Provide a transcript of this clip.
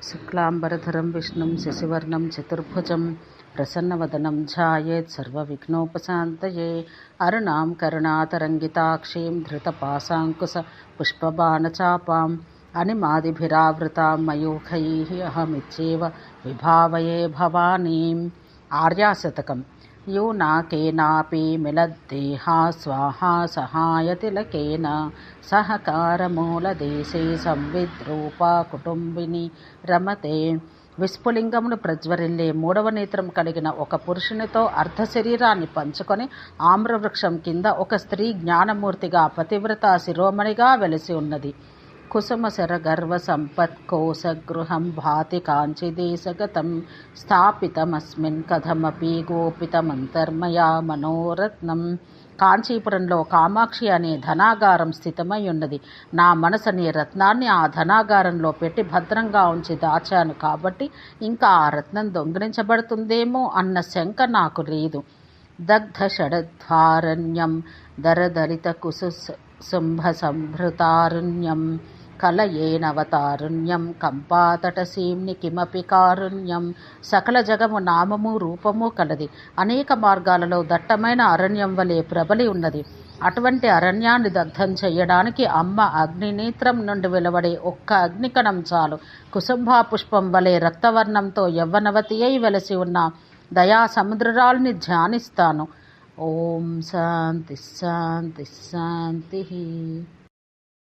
శుక్లాంబరధరం విష్ణుం శశివర్ణం చతుర్భుజం ప్రసన్నవదనం ధ్యాయేత్ సర్వవిఘ్నోపశాంతయే. అరుణాం కరుణాతరంగితాక్షీం ధృతపాశాంకుశ పుష్పబాణచాపాం అనిమాదిభిరావృతాం మయూఖైః అహమిత్యేవ విభావయే భవానీం. ఆర్యాశతకం. యూనాకేనాపి మిలద్దేహా స్వాహా సహాయతిలకేన సహకారమూలదేశే సంవిద్రూపా కుటుంబిని రమతే. విస్ఫులింగమును ప్రజ్వరిల్లే మూడవ నేత్రం కలిగిన ఒక పురుషునితో అర్ధ శరీరాన్ని పంచుకొని ఆమ్రవృక్షం కింద ఒక స్త్రీ జ్ఞానమూర్తిగా పతివ్రత శిరోమణిగా వెలిసి ఉన్నది. కుసుమశర గర్వ సంపత్కోశగృహం భాతి కాంచిదేశగతం స్థాపితమస్మిన్ కథమపి గోపితమంతర్మయా మనోరత్నం. కాంచీపురంలో కామాక్షి అనే ధనాగారం స్థితమై ఉన్నది. నా మనసు నీ రత్నాన్ని ఆ ధనాగారంలో పెట్టి భద్రంగా ఉంచి దాచాను కాబట్టి ఇంకా ఆ రత్నం దొంగిలించబడుతుందేమో అన్న శంక నాకు లేదు. దగ్ధ షడధ్వారణ్యం దరదలిత కుసు శుంభ సంభృతారుణ్యం కలయేనవతారుణ్యం కంపాతటసీమ్ని కిమపి కారుణ్యం. సకల జగము నామము రూపము కలది. అనేక మార్గాలలో దట్టమైన అరణ్యం వలె ప్రబలి ఉన్నది. అటువంటి అరణ్యాన్ని దగ్ధం చెయ్యడానికి అమ్మ అగ్నినేత్రం నుండి వెలువడే ఒక్క అగ్నికణం చాలు. కుసుంభా పుష్పం వలె రక్తవర్ణంతో యవ్వనవతి అయి వెలసి ఉన్న దయా సముద్రాల్ని ధ్యానిస్తాను. ఓం శాంతి శాంతి శాంతి.